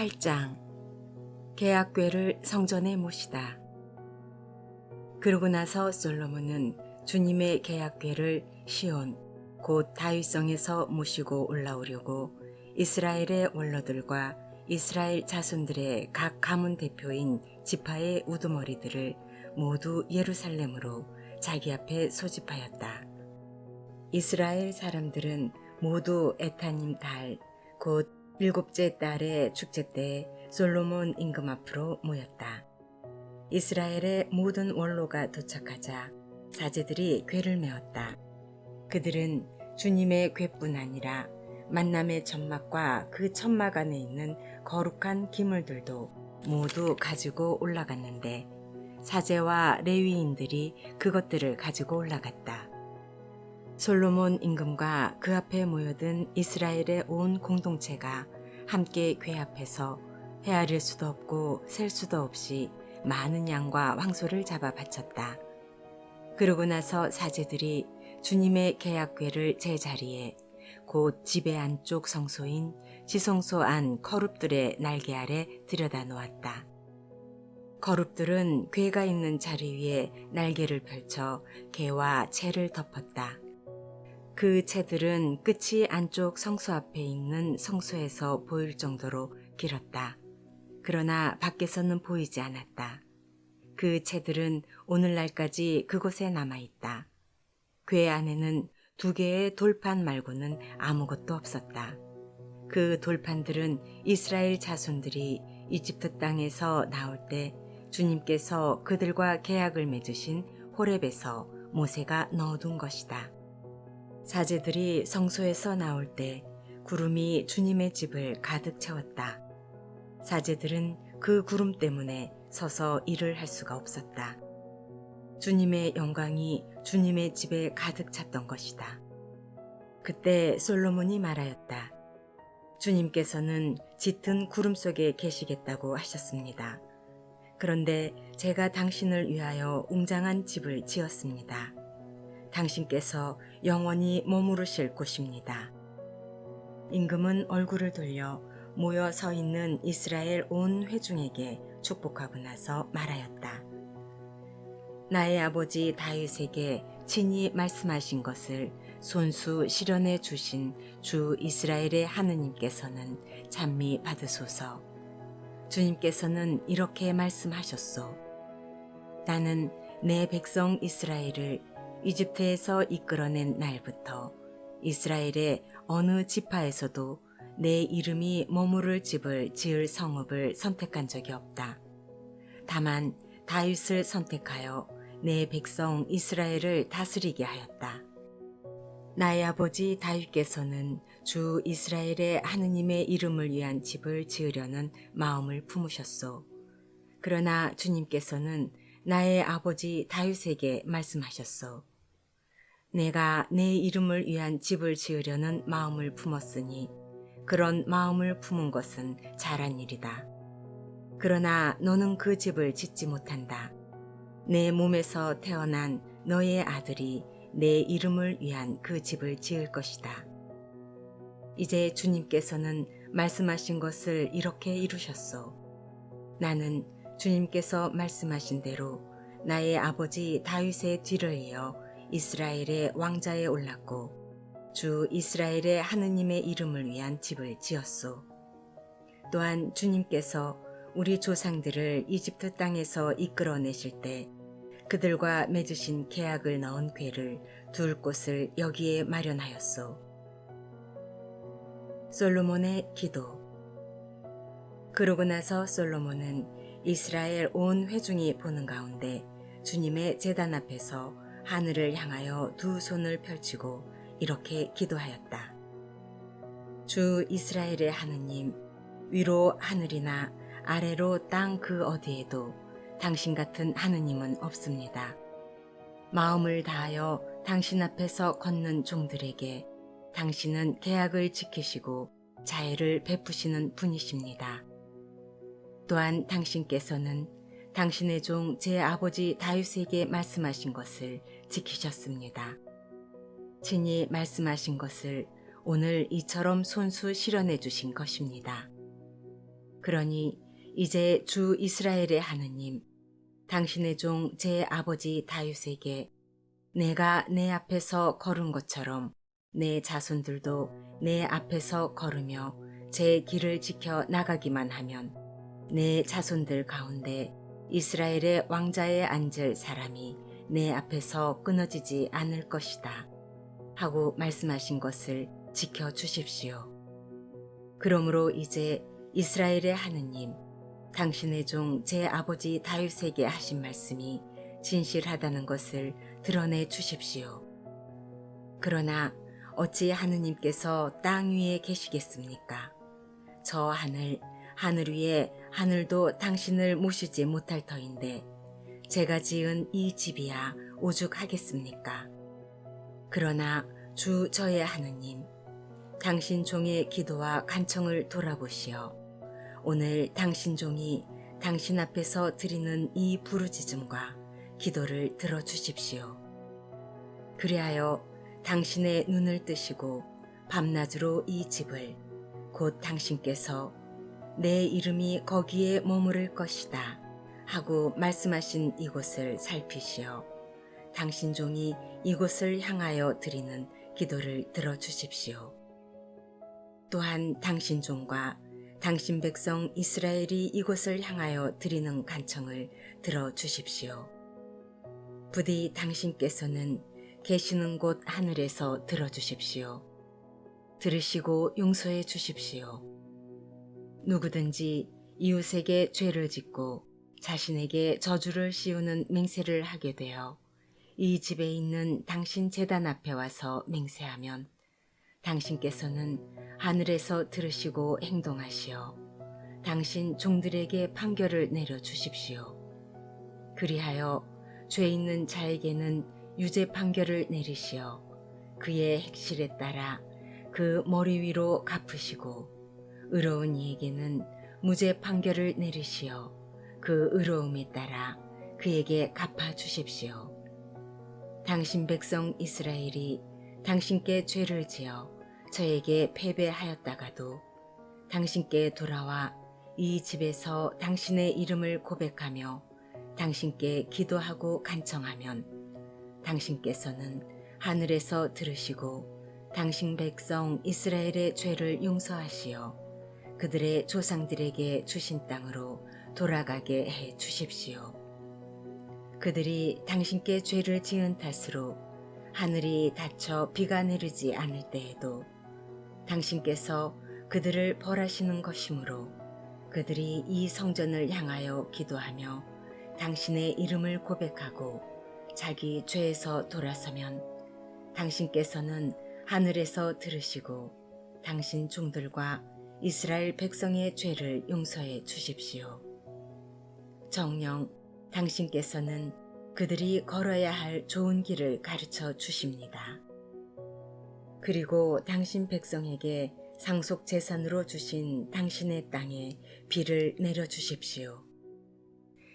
8장 계약궤를 성전에 모시다. 그러고 나서 솔로몬은 주님의 계약궤를 시온 곧 다윗성에서 모시고 올라오려고 이스라엘의 원로들과 이스라엘 자손들의 각 가문 대표인 지파의 우두머리들을 모두 예루살렘으로 자기 앞에 소집하였다. 이스라엘 사람들은 모두 에타님 달 곧 7째 달의 축제 때 솔로몬 임금 앞으로 모였다. 이스라엘의 모든 원로가 도착하자 사제들이 궤를 메었다. 그들은 주님의 궤뿐 아니라 만남의 천막과 그 천막 안에 있는 거룩한 기물들도 모두 가지고 올라갔는데 사제와 레위인들이 그것들을 가지고 올라갔다. 솔로몬 임금과 그 앞에 모여든 이스라엘의 온 공동체가 함께 궤 앞에서 헤아릴 수도 없고 셀 수도 없이 많은 양과 황소를 잡아 바쳤다. 그러고 나서 사제들이 주님의 계약궤를 제자리에 곧 지배 안쪽 성소인 지성소 안 거룹들의 날개 아래 들여다 놓았다. 거룹들은 궤가 있는 자리 위에 날개를 펼쳐 궤와 채를 덮었다. 그 채들은 끝이 안쪽 성소 앞에 있는 성소에서 보일 정도로 길었다. 그러나 밖에서는 보이지 않았다. 그 채들은 오늘날까지 그곳에 남아있다. 궤 안에는 2개의 돌판 말고는 아무것도 없었다. 그 돌판들은 이스라엘 자손들이 이집트 땅에서 나올 때 주님께서 그들과 계약을 맺으신 호렙에서 모세가 넣어둔 것이다. 사제들이 성소에서 나올 때 구름이 주님의 집을 가득 채웠다. 사제들은 그 구름 때문에 서서 일을 할 수가 없었다. 주님의 영광이 주님의 집에 가득 찼던 것이다. 그때 솔로몬이 말하였다. 주님께서는 짙은 구름 속에 계시겠다고 하셨습니다. 그런데 제가 당신을 위하여 웅장한 집을 지었습니다. 당신께서 영원히 머무르실 곳입니다. 임금은 얼굴을 돌려 모여 서 있는 이스라엘 온 회중에게 축복하고 나서 말하였다. 나의 아버지 다윗에게 친히 말씀하신 것을 손수 실현해 주신 주 이스라엘의 하느님께서는 찬미 받으소서. 주님께서는 이렇게 말씀하셨소. 나는 내 백성 이스라엘을 이집트에서 이끌어낸 날부터 이스라엘의 어느 지파에서도 내 이름이 머무를 집을 지을 성읍을 선택한 적이 없다. 다만 다윗을 선택하여 내 백성 이스라엘을 다스리게 하였다. 나의 아버지 다윗께서는 주 이스라엘의 하느님의 이름을 위한 집을 지으려는 마음을 품으셨소. 그러나 주님께서는 나의 아버지 다윗에게 말씀하셨소. 내가 내 이름을 위한 집을 지으려는 마음을 품었으니 그런 마음을 품은 것은 잘한 일이다. 그러나 너는 그 집을 짓지 못한다. 내 몸에서 태어난 너의 아들이 내 이름을 위한 그 집을 지을 것이다. 이제 주님께서는 말씀하신 것을 이렇게 이루셨소. 나는 주님께서 말씀하신 대로 나의 아버지 다윗의 뒤를 이어 이스라엘의 왕자에 올랐고 주 이스라엘의 하느님의 이름을 위한 집을 지었소. 또한 주님께서 우리 조상들을 이집트 땅에서 이끌어내실 때 그들과 맺으신 계약을 넣은 궤를 둘 곳을 여기에 마련하였소. 솔로몬의 기도. 그러고 나서 솔로몬은 이스라엘 온 회중이 보는 가운데 주님의 제단 앞에서 하늘을 향하여 2 손을 펼치고 이렇게 기도하였다. 주 이스라엘의 하느님, 위로 하늘이나 아래로 땅 그 어디에도 당신 같은 하느님은 없습니다. 마음을 다하여 당신 앞에서 걷는 종들에게 당신은 계약을 지키시고 자애를 베푸시는 분이십니다. 또한 당신께서는 당신의 종 제 아버지 다윗에게 말씀하신 것을 지키셨습니다. 친히 말씀하신 것을 오늘 이처럼 손수 실현해 주신 것입니다. 그러니 이제 주 이스라엘의 하느님, 당신의 종 제 아버지 다윗에게 내가 내 앞에서 걸은 것처럼 내 자손들도 내 앞에서 걸으며 제 길을 지켜 나가기만 하면 내 자손들 가운데 이스라엘의 왕자에 앉을 사람이 내 앞에서 끊어지지 않을 것이다 하고 말씀하신 것을 지켜주십시오. 그러므로 이제 이스라엘의 하느님, 당신의 종 제 아버지 다윗에게 하신 말씀이 진실하다는 것을 드러내 주십시오. 그러나 어찌 하느님께서 땅 위에 계시겠습니까? 저 하늘 위에 하늘도 당신을 모시지 못할 터인데 제가 지은 이 집이야 오죽하겠습니까? 그러나 주 저의 하느님, 당신 종의 기도와 간청을 돌아보시어 오늘 당신 종이 당신 앞에서 드리는 이 부르짖음과 기도를 들어주십시오. 그리하여 당신의 눈을 뜨시고 밤낮으로 이 집을 곧 당신께서 내 이름이 거기에 머무를 것이다 하고 말씀하신 이곳을 살피시어 당신 종이 이곳을 향하여 드리는 기도를 들어주십시오. 또한 당신 종과 당신 백성 이스라엘이 이곳을 향하여 드리는 간청을 들어주십시오. 부디 당신께서는 계시는 곳 하늘에서 들어주십시오. 들으시고 용서해 주십시오. 누구든지 이웃에게 죄를 짓고 자신에게 저주를 씌우는 맹세를 하게 되어 이 집에 있는 당신 제단 앞에 와서 맹세하면 당신께서는 하늘에서 들으시고 행동하시어 당신 종들에게 판결을 내려주십시오. 그리하여 죄 있는 자에게는 유죄 판결을 내리시어 그의 행실에 따라 그 머리 위로 갚으시고 의로운 이에게는 무죄 판결을 내리시어 그 의로움에 따라 그에게 갚아주십시오. 당신 백성 이스라엘이 당신께 죄를 지어 저에게 패배하였다가도 당신께 돌아와 이 집에서 당신의 이름을 고백하며 당신께 기도하고 간청하면 당신께서는 하늘에서 들으시고 당신 백성 이스라엘의 죄를 용서하시어 그들의 조상들에게 주신 땅으로 돌아가게 해 주십시오. 그들이 당신께 죄를 지은 탓으로 하늘이 닫혀 비가 내리지 않을 때에도 당신께서 그들을 벌하시는 것이므로 그들이 이 성전을 향하여 기도하며 당신의 이름을 고백하고 자기 죄에서 돌아서면 당신께서는 하늘에서 들으시고 당신 종들과 이스라엘 백성의 죄를 용서해 주십시오. 정녕 당신께서는 그들이 걸어야 할 좋은 길을 가르쳐 주십니다. 그리고 당신 백성에게 상속 재산으로 주신 당신의 땅에 비를 내려주십시오.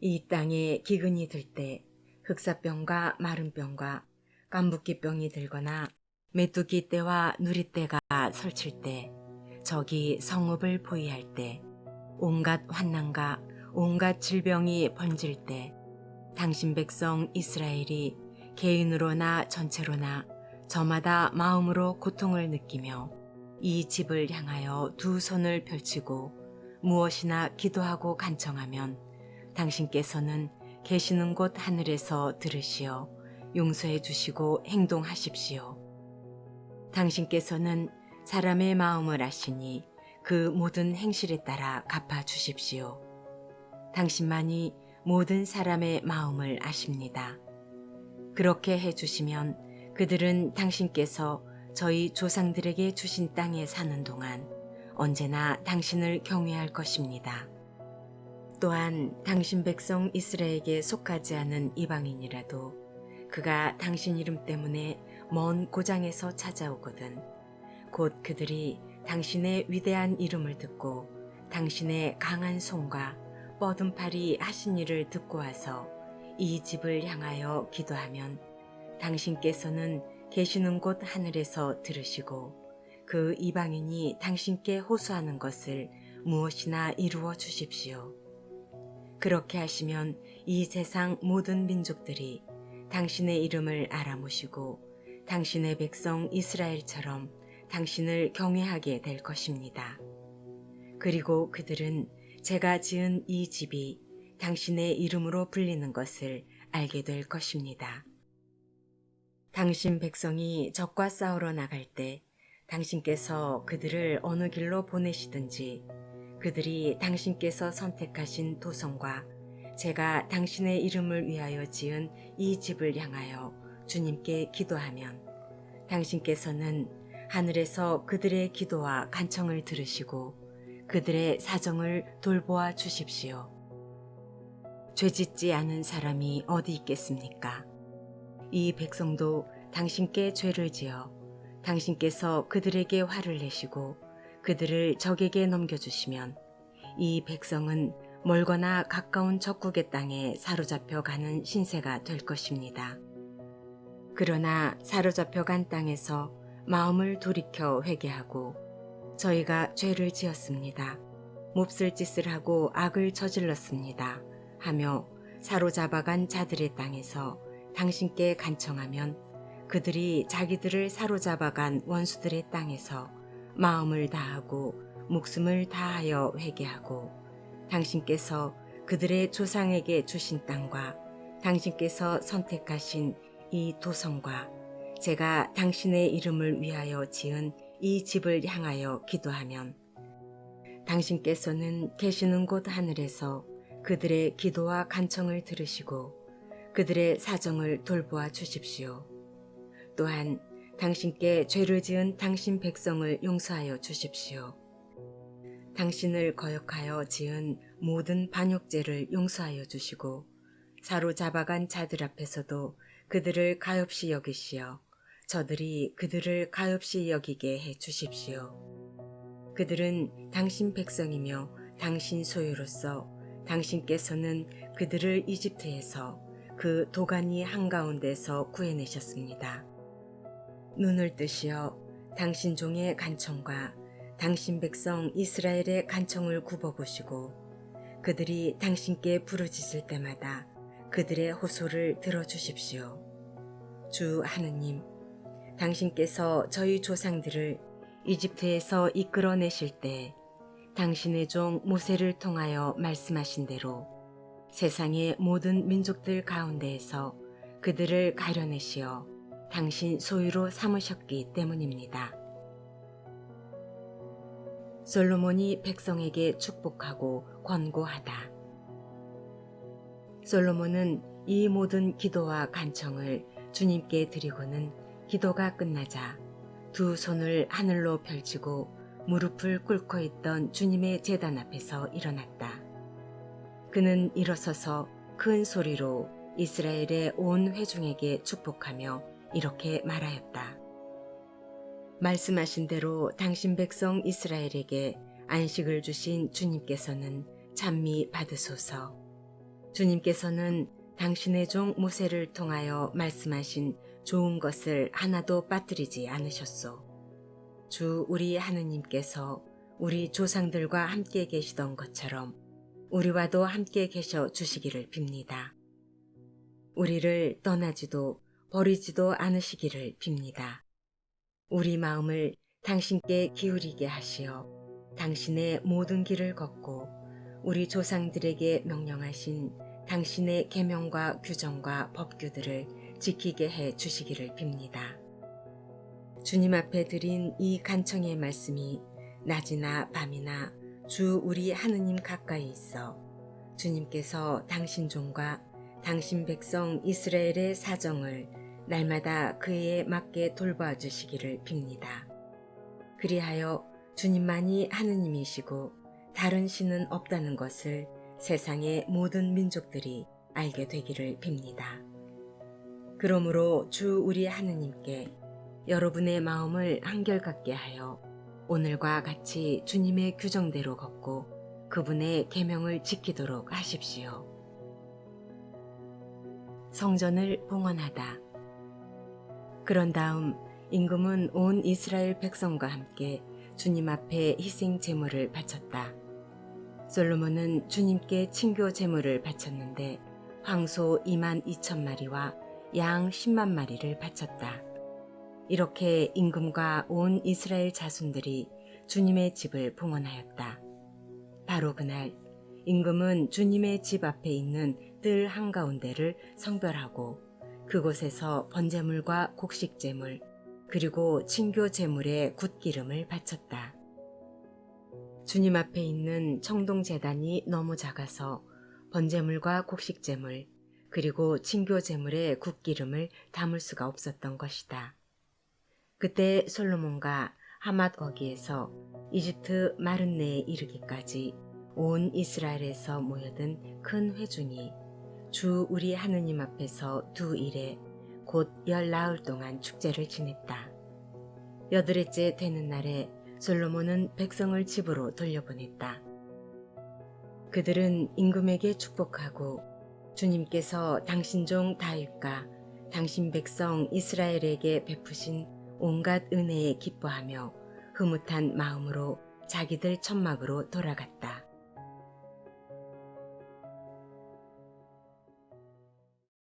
이 땅에 기근이 들 때 흑사병과 마른병과 깐붓기병이 들거나 메뚜기 떼와 누리떼가 설칠 때 적이 성읍을 포위할 때 온갖 환난과 온갖 질병이 번질 때 당신 백성 이스라엘이 개인으로나 전체로나 저마다 마음으로 고통을 느끼며 이 집을 향하여 두 손을 펼치고 무엇이나 기도하고 간청하면 당신께서는 계시는 곳 하늘에서 들으시어 용서해 주시고 행동하십시오. 당신께서는 사람의 마음을 아시니 그 모든 행실에 따라 갚아 주십시오. 당신만이 모든 사람의 마음을 아십니다. 그렇게 해주시면 그들은 당신께서 저희 조상들에게 주신 땅에 사는 동안 언제나 당신을 경외할 것입니다. 또한 당신 백성 이스라엘에게 속하지 않은 이방인이라도 그가 당신 이름 때문에 먼 고장에서 찾아오거든 곧 그들이 당신의 위대한 이름을 듣고 당신의 강한 손과 뻗은 팔이 하신 일을 듣고 와서 이 집을 향하여 기도하면 당신께서는 계시는 곳 하늘에서 들으시고 그 이방인이 당신께 호소하는 것을 무엇이나 이루어 주십시오. 그렇게 하시면 이 세상 모든 민족들이 당신의 이름을 알아보시고 당신의 백성 이스라엘처럼 당신을 경외하게 될 것입니다. 그리고 그들은 제가 지은 이 집이 당신의 이름으로 불리는 것을 알게 될 것입니다. 당신 백성이 적과 싸우러 나갈 때 당신께서 그들을 어느 길로 보내시든지 그들이 당신께서 선택하신 도성과 제가 당신의 이름을 위하여 지은 이 집을 향하여 주님께 기도하면 당신께서는 하늘에서 그들의 기도와 간청을 들으시고 그들의 사정을 돌보아 주십시오. 죄짓지 않은 사람이 어디 있겠습니까? 이 백성도 당신께 죄를 지어 당신께서 그들에게 화를 내시고 그들을 적에게 넘겨주시면 이 백성은 멀거나 가까운 적국의 땅에 사로잡혀 가는 신세가 될 것입니다. 그러나 사로잡혀 간 땅에서 마음을 돌이켜 회개하고 저희가 죄를 지었습니다. 몹쓸 짓을 하고 악을 저질렀습니다. 하며 사로잡아간 자들의 땅에서 당신께 간청하면 그들이 자기들을 사로잡아간 원수들의 땅에서 마음을 다하고 목숨을 다하여 회개하고 당신께서 그들의 조상에게 주신 땅과 당신께서 선택하신 이 도성과 제가 당신의 이름을 위하여 지은 이 집을 향하여 기도하면 당신께서는 계시는 곳 하늘에서 그들의 기도와 간청을 들으시고 그들의 사정을 돌보아 주십시오. 또한 당신께 죄를 지은 당신 백성을 용서하여 주십시오. 당신을 거역하여 지은 모든 반역죄를 용서하여 주시고 사로잡아간 자들 앞에서도 그들을 가엾이 여기시어 저들이 그들을 가엾이 여기게 해 주십시오. 그들은 당신 백성이며 당신 소유로서 당신께서는 그들을 이집트에서 그 도가니 한가운데서 구해내셨습니다. 눈을 뜨시어 당신 종의 간청과 당신 백성 이스라엘의 간청을 굽어보시고 그들이 당신께 부르짖을 때마다 그들의 호소를 들어주십시오. 주 하느님, 당신께서 저희 조상들을 이집트에서 이끌어내실 때 당신의 종 모세를 통하여 말씀하신 대로 세상의 모든 민족들 가운데에서 그들을 가려내시어 당신 소유로 삼으셨기 때문입니다. 솔로몬이 백성에게 축복하고 권고하다. 솔로몬은 이 모든 기도와 간청을 주님께 드리고는 기도가 끝나자 두 손을 하늘로 펼치고 무릎을 꿇고 있던 주님의 제단 앞에서 일어났다. 그는 일어서서 큰 소리로 이스라엘의 온 회중에게 축복하며 이렇게 말하였다. 말씀하신 대로 당신 백성 이스라엘에게 안식을 주신 주님께서는 찬미 받으소서. 주님께서는 당신의 종 모세를 통하여 말씀하신 좋은 것을 하나도 빠뜨리지 않으셨소. 주 우리 하느님께서 우리 조상들과 함께 계시던 것처럼 우리와도 함께 계셔 주시기를 빕니다. 우리를 떠나지도 버리지도 않으시기를 빕니다. 우리 마음을 당신께 기울이게 하시어 당신의 모든 길을 걷고 우리 조상들에게 명령하신 당신의 계명과 규정과 법규들을 지키게 해 주시기를 빕니다. 주님 앞에 드린 이 간청의 말씀이 낮이나 밤이나 주 우리 하느님 가까이 있어 주님께서 당신 종과 당신 백성 이스라엘의 사정을 날마다 그에 맞게 돌봐 주시기를 빕니다. 그리하여 주님만이 하느님이시고 다른 신은 없다는 것을 세상의 모든 민족들이 알게 되기를 빕니다. 그러므로 주 우리 하느님께 여러분의 마음을 한결같게 하여 오늘과 같이 주님의 규정대로 걷고 그분의 계명을 지키도록 하십시오. 성전을 봉헌하다. 그런 다음 임금은 온 이스라엘 백성과 함께 주님 앞에 희생 제물을 바쳤다. 솔로몬은 주님께 친교 제물을 바쳤는데 황소 2만 2천 마리와 양 10만 마리를 바쳤다. 이렇게 임금과 온 이스라엘 자손들이 주님의 집을 봉헌하였다. 바로 그날 임금은 주님의 집 앞에 있는 뜰 한가운데를 성별하고 그곳에서 번제물과 곡식제물 그리고 친교 제물의 굿기름을 바쳤다. 주님 앞에 있는 청동제단이 너무 작아서 번제물과 곡식제물 그리고 친교 제물의 굿기름을 담을 수가 없었던 것이다. 그때 솔로몬과 하맛 어기에서 이집트 마른네에 이르기까지 온 이스라엘에서 모여든 큰 회중이 주 우리 하느님 앞에서 두 일에 곧 10나흘 동안 축제를 지냈다. 8일째 되는 날에 솔로몬은 백성을 집으로 돌려보냈다. 그들은 임금에게 축복하고 주님께서 당신 종 다윗과 당신 백성 이스라엘에게 베푸신 온갖 은혜에 기뻐하며 흐뭇한 마음으로 자기들 천막으로 돌아갔다.